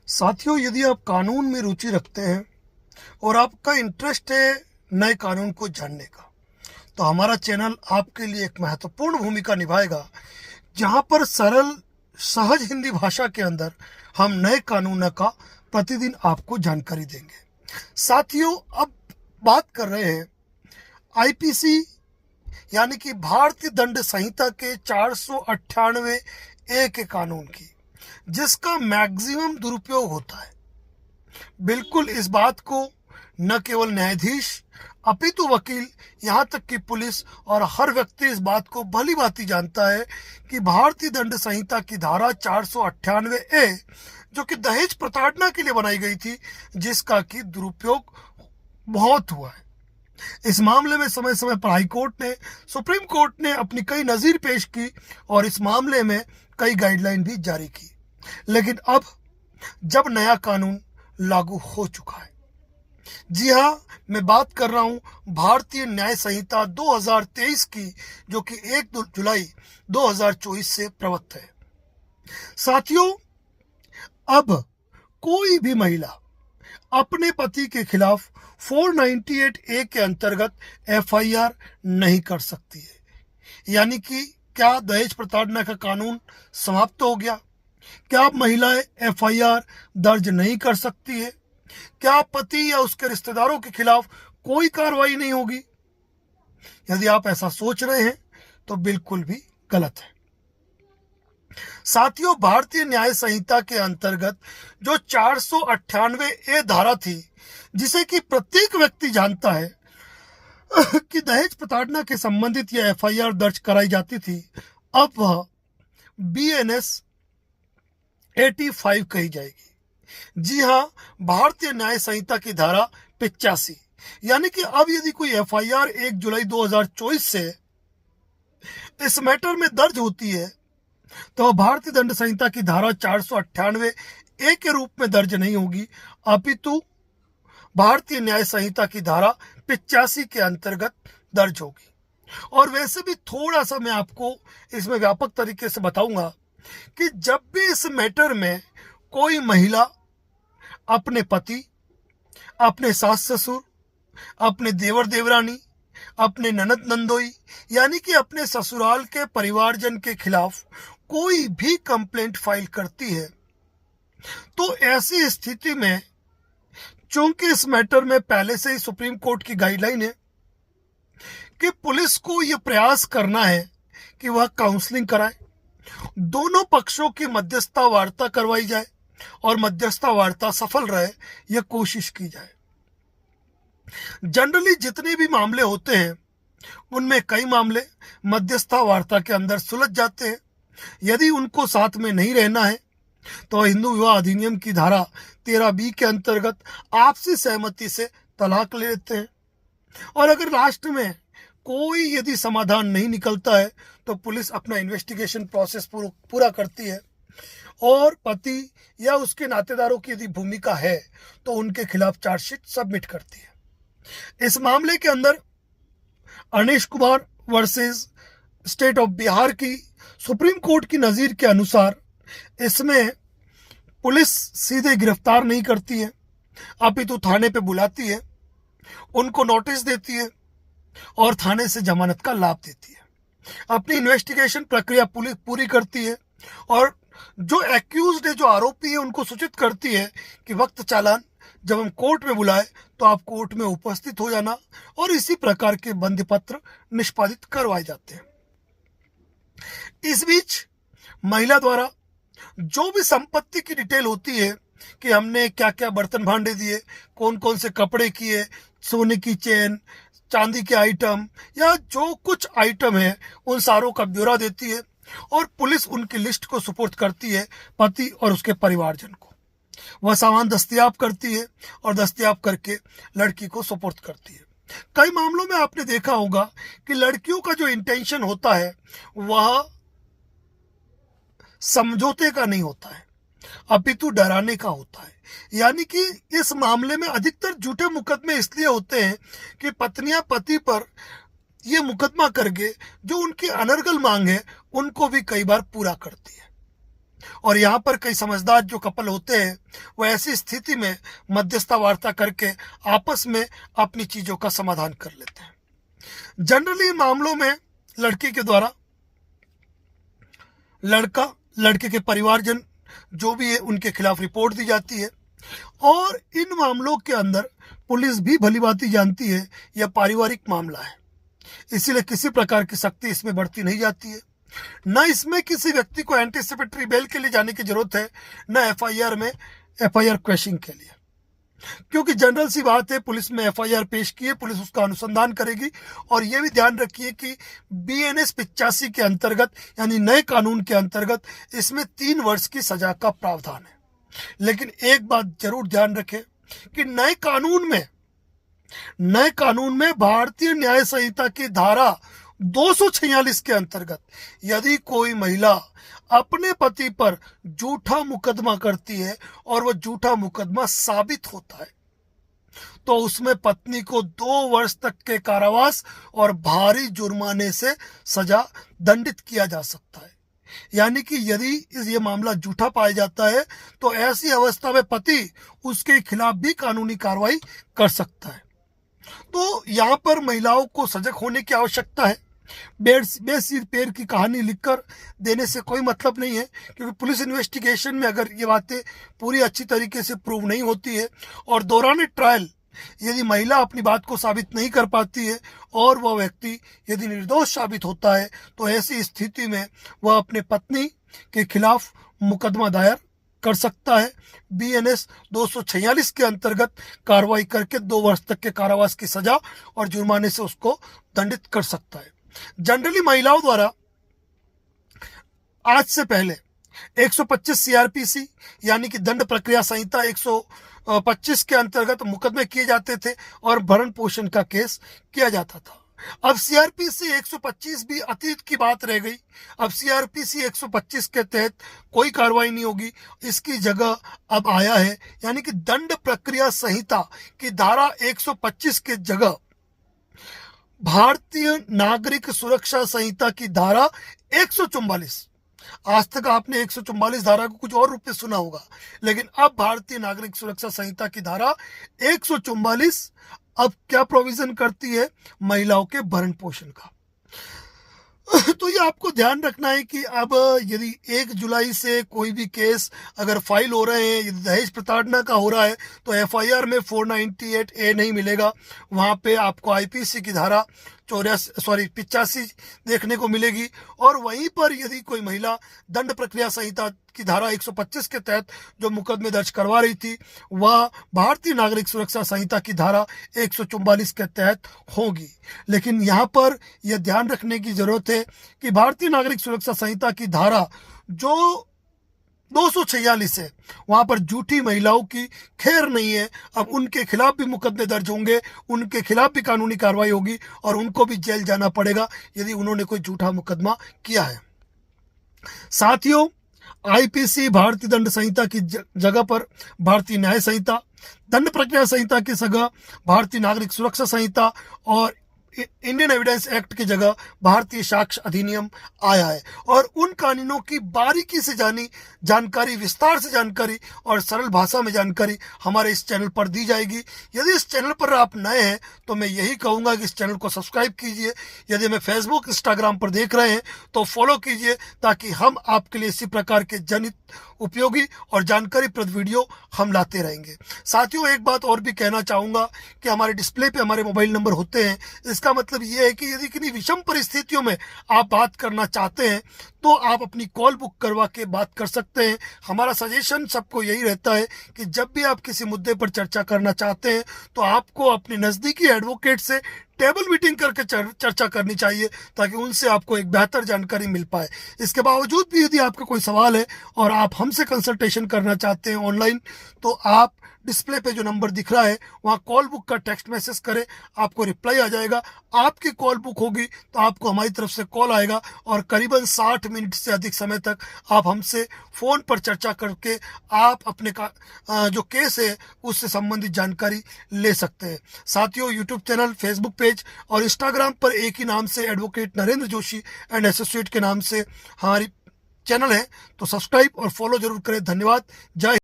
साथियों, यदि आप कानून में रुचि रखते हैं और आपका इंटरेस्ट है नए कानून को जानने का, तो हमारा चैनल आपके लिए एक महत्वपूर्ण भूमिका निभाएगा, जहां पर सरल सहज हिंदी भाषा के अंदर हम नए कानून का प्रतिदिन आपको जानकारी देंगे। साथियों, अब बात कर रहे हैं आईपीसी यानी कि भारतीय दंड संहिता के 498 ए के कानून की, जिसका मैक्सिमम दुरुपयोग होता है। बिल्कुल इस बात को न केवल न्यायाधीश अपितु वकील, यहाँ तक कि पुलिस और हर व्यक्ति इस बात को भली भांति जानता है कि भारतीय दंड संहिता की धारा 498 ए, जो कि दहेज प्रताड़ना के लिए बनाई गई थी, जिसका कि दुरुपयोग बहुत हुआ है। इस मामले में समय समय पर हाई कोर्ट ने, सुप्रीम कोर्ट ने अपनी कई नज़ीर पेश की और इस मामले में कई गाइडलाइन भी जारी की। लेकिन अब जब नया कानून लागू हो चुका है, जी हाँ, मैं बात कर रहा हूं भारतीय न्याय संहिता 2023 की, जो कि 1 जुलाई 2024 से प्रवृत्त है। साथियों, अब कोई भी महिला अपने पति के खिलाफ 498 ए के अंतर्गत एफआईआर नहीं कर सकती है। यानी कि क्या दहेज प्रताड़ना का कानून समाप्त हो गया? क्या महिलाएं एफआईआर दर्ज नहीं कर सकती है? क्या पति या उसके रिश्तेदारों के खिलाफ कोई कार्रवाई नहीं होगी? यदि आप ऐसा सोच रहे हैं तो बिल्कुल भी गलत है। साथियों, भारतीय न्याय संहिता के अंतर्गत जो 498 ए धारा थी, जिसे कि प्रत्येक व्यक्ति जानता है कि दहेज प्रताड़ना के संबंधित यह एफआईआर दर्ज कराई जाती थी, अब वह बीएनएस 85 कही जाएगी। जी हाँ, भारतीय न्याय संहिता की धारा 85, यानी कि अब यदि कोई एफआईआर 1 जुलाई 2024 से इस मैटर में दर्ज होती है, तो भारतीय दंड संहिता की धारा 498 ए के रूप में दर्ज नहीं होगी, अपितु भारतीय न्याय संहिता की धारा 85 के अंतर्गत दर्ज होगी। और वैसे भी थोड़ा सा मैं आपको इसमें व्यापक तरीके से बताऊंगा कि जब भी इस मैटर में कोई महिला अपने पति, अपने सास ससुर, अपने देवर देवरानी, अपने ननद नंदोई, यानी कि अपने ससुराल के परिवारजन के खिलाफ कोई भी कंप्लेंट फाइल करती है, तो ऐसी स्थिति में, चूंकि इस मैटर में पहले से ही सुप्रीम कोर्ट की गाइडलाइन है कि पुलिस को यह प्रयास करना है कि वह काउंसलिंग कराए, दोनों पक्षों की मध्यस्थता वार्ता करवाई जाए और मध्यस्थता वार्ता सफल रहे, यह कोशिश की जाए। जनरली जितने भी मामले होते हैं, उनमें कई मामले मध्यस्थता वार्ता के अंदर सुलझ जाते हैं। यदि उनको साथ में नहीं रहना है, तो हिंदू विवाह अधिनियम की धारा 13B के अंतर्गत आपसी सहमति से तलाक ले लेते हैं। और अगर लास्ट में कोई यदि समाधान नहीं निकलता है, तो पुलिस अपना इन्वेस्टिगेशन प्रोसेस पूरा करती है और पति या उसके नातेदारों की यदि भूमिका है, तो उनके खिलाफ चार्जशीट सबमिट करती है। इस मामले के अंदर Anish Kumar versus state of Bihar की सुप्रीम कोर्ट की नज़ीर के अनुसार इसमें पुलिस सीधे गिरफ्तार नहीं करती है, अपितु थाने पे बुलाती है, उनको नोटिस देती है और थाने से जमानत का लाभ देती है। अपनी इन्वेस्टिगेशन प्रक्रिया पुलिस पूरी करती है और जो एक्यूज्ड है, जो आरोपी है, उनको सूचित करती है कि वक्त चालान जब हम कोर्ट में बुलाए तो आप कोर्ट में उपस्थित हो जाना, और इसी प्रकार के बंदी पत्र निष्पादित करवाए जाते हैं। इस बीच महिला द्वारा जो भी संपत्ति की डिटेल होती है कि हमने क्या क्या बर्तन भांडे दिए, कौन कौन से कपड़े किए, सोने की चेन, चांदी के आइटम या जो कुछ आइटम है, उन सारों का ब्यौरा देती है और पुलिस उनकी लिस्ट को सुपुर्द करती है पति और उसके परिवारजन को। वह सामान दस्तयाब करती है और दस्तयाब करके लड़की को सुपुर्द करती है। कई मामलों में आपने देखा होगा कि लड़कियों का जो इंटेंशन होता है, वह समझौते का नहीं होता है, अपितु डराने का होता है। यानी कि इस मामले में अधिकतर झूठे मुकदमे इसलिए होते हैं कि पत्नियां पति पर यह मुकदमा करके जो उनकी अनर्गल मांग है, उनको भी कई बार पूरा करती है। और यहाँ पर कई समझदार जो कपल होते हैं वो ऐसी स्थिति में मध्यस्थता वार्ता करके आपस में अपनी चीजों का समाधान कर लेते हैं। जनरली मामलों में लड़की के द्वारा लड़का, लड़के के परिवारजन जो भी है उनके खिलाफ रिपोर्ट दी जाती है, और इन मामलों के अंदर पुलिस भी भलीभांति जानती है यह पारिवारिक मामला है, इसीलिए किसी प्रकार की सख्ती इसमें बढ़ती नहीं जाती है। न इसमें किसी व्यक्ति को एंटीसिपेटरी बेल के लिए जाने की जरूरत है, न एफआईआर में एफआईआर क्वेशिंग के लिए, क्योंकि जनरल सी बात है, पुलिस में एफआईआर पेश की है, पुलिस उसका अनुसंधान करेगी। और यह भी ध्यान रखिए कि बीएनएस 85 के अंतर्गत यानी नए कानून के अंतर्गत इसमें 3 वर्ष की सजा का प्रावधान है। लेकिन एक बात जरूर ध्यान रखें कि नए कानून में भारतीय न्याय संहिता की धारा 246 के अंतर्गत यदि कोई महिला अपने पति पर झूठा मुकदमा करती है और वह झूठा मुकदमा साबित होता है तो उसमें पत्नी को 2 वर्ष तक के कारावास और भारी जुर्माने से सजा दंडित किया जा सकता है। यानी कि यदि ये मामला झूठा पाया जाता है तो ऐसी अवस्था में पति उसके खिलाफ भी कानूनी कार्रवाई कर सकता है। तो यहाँ पर महिलाओं को सजग होने की आवश्यकता है। बेसिर पैर की कहानी लिखकर देने से कोई मतलब नहीं है, क्योंकि पुलिस इन्वेस्टिगेशन में अगर ये बातें पूरी अच्छी तरीके से प्रूव नहीं होती है और दौरान ट्रायल यदि महिला अपनी बात को साबित नहीं कर पाती है और वह व्यक्ति यदि निर्दोष साबित होता है तो ऐसी स्थिति में वह अपने पत्नी के खिलाफ मुकदमा दायर कर सकता है। बीएनएस 246 के अंतर्गत कार्रवाई करके 2 वर्ष तक के कारावास की सजा और जुर्माने से उसको दंडित कर सकता है। जनरली महिलाओं द्वारा आज से पहले 125 सीआरपीसी यानी कि दंड प्रक्रिया संहिता 125 के अंतर्गत मुकदमे किए जाते थे और भरण पोषण का केस किया जाता था। अब सीआरपीसी 125 भी अतीत की बात रह गई। अब सीआरपीसी 125 के तहत कोई कार्रवाई नहीं होगी, इसकी जगह अब आया है यानी कि दंड प्रक्रिया संहिता की धारा 125 के जगह भारतीय नागरिक सुरक्षा संहिता की धारा 144। आज तक आपने 144 धारा को कुछ और रूप में सुना होगा, लेकिन अब भारतीय नागरिक सुरक्षा संहिता की धारा 144 अब क्या प्रोविजन करती है? महिलाओं के भरण पोषण का। तो ये आपको ध्यान रखना है कि अब यदि 1 जुलाई से कोई भी केस अगर फाइल हो रहे हैं, यदि दहेज प्रताड़ना का हो रहा है तो एफआईआर में 498A नहीं मिलेगा, वहां पे आपको आईपीसी की धारा 85 देखने को मिलेगी। और वहीं पर यदि कोई महिला दंड प्रक्रिया संहिता की धारा 125 के तहत जो मुकदमे दर्ज करवा रही थी वह भारतीय नागरिक सुरक्षा संहिता की धारा 144 के तहत होगी। लेकिन यहाँ पर यह ध्यान रखने की जरूरत है कि भारतीय नागरिक सुरक्षा संहिता की धारा जो 246 है वहां पर झूठी महिलाओं की खैर नहीं है। अब उनके खिलाफ भी मुकदमे दर्ज होंगे, उनके खिलाफ भी कानूनी कार्रवाई होगी और उनको भी जेल जाना पड़ेगा यदि उन्होंने कोई झूठा मुकदमा किया है। साथियों, आईपीसी भारतीय दंड संहिता की जगह पर भारतीय न्याय संहिता, दंड प्रक्रिया संहिता की जगह भारतीय नागरिक सुरक्षा संहिता और इंडियन एविडेंस एक्ट की जगह भारतीय साक्ष्य अधिनियम आया है। और उन कानूनों की बारीकी से जानकारी, विस्तार से जानकारी और सरल भाषा में जानकारी हमारे इस चैनल पर दी जाएगी। यदि इस चैनल पर आप नए हैं तो मैं यही कहूँगा कि इस चैनल को सब्सक्राइब कीजिए। यदि हमें फेसबुक, इंस्टाग्राम पर देख रहे हैं तो फॉलो कीजिए, ताकि हम आपके लिए इसी प्रकार के जनित, उपयोगी और जानकारीप्रद वीडियो हम लाते रहेंगे। साथियों, एक बात और भी कहना चाहूँगा कि हमारे डिस्प्ले पे हमारे मोबाइल नंबर होते हैं। इसका मतलब ये है कि यदि किन्हीं विषम परिस्थितियों में आप बात करना चाहते हैं तो आप अपनी कॉल बुक करवा के बात कर सकते हैं। हमारा सजेशन सबको यही रहता है कि जब भी आप किसी मुद्दे पर चर्चा करना चाहते हैं तो आपको अपने नज़दीकी एडवोकेट से टेबल मीटिंग करके चर्चा करनी चाहिए, ताकि उनसे आपको एक बेहतर जानकारी मिल पाए। इसके बावजूद भी यदि आपका कोई सवाल है और आप हमसे कंसल्टेशन करना चाहते हैं ऑनलाइन, तो आप डिस्प्ले पे जो नंबर दिख रहा है वहाँ कॉल बुक का टेक्स्ट मैसेज करें, आपको रिप्लाई आ जाएगा। आपकी कॉल बुक होगी तो आपको हमारी तरफ से कॉल आएगा और करीबन 60 मिनट से अधिक समय तक आप हमसे फ़ोन पर चर्चा करके आप अपने जो केस है उससे संबंधित जानकारी ले सकते हैं। साथियों, यूट्यूब चैनल, फेसबुक पेज और इंस्टाग्राम पर एक ही नाम से advocate Narendra Joshi and associate के नाम से हमारी चैनल है तो सब्सक्राइब और फॉलो जरूर करें। धन्यवाद। जय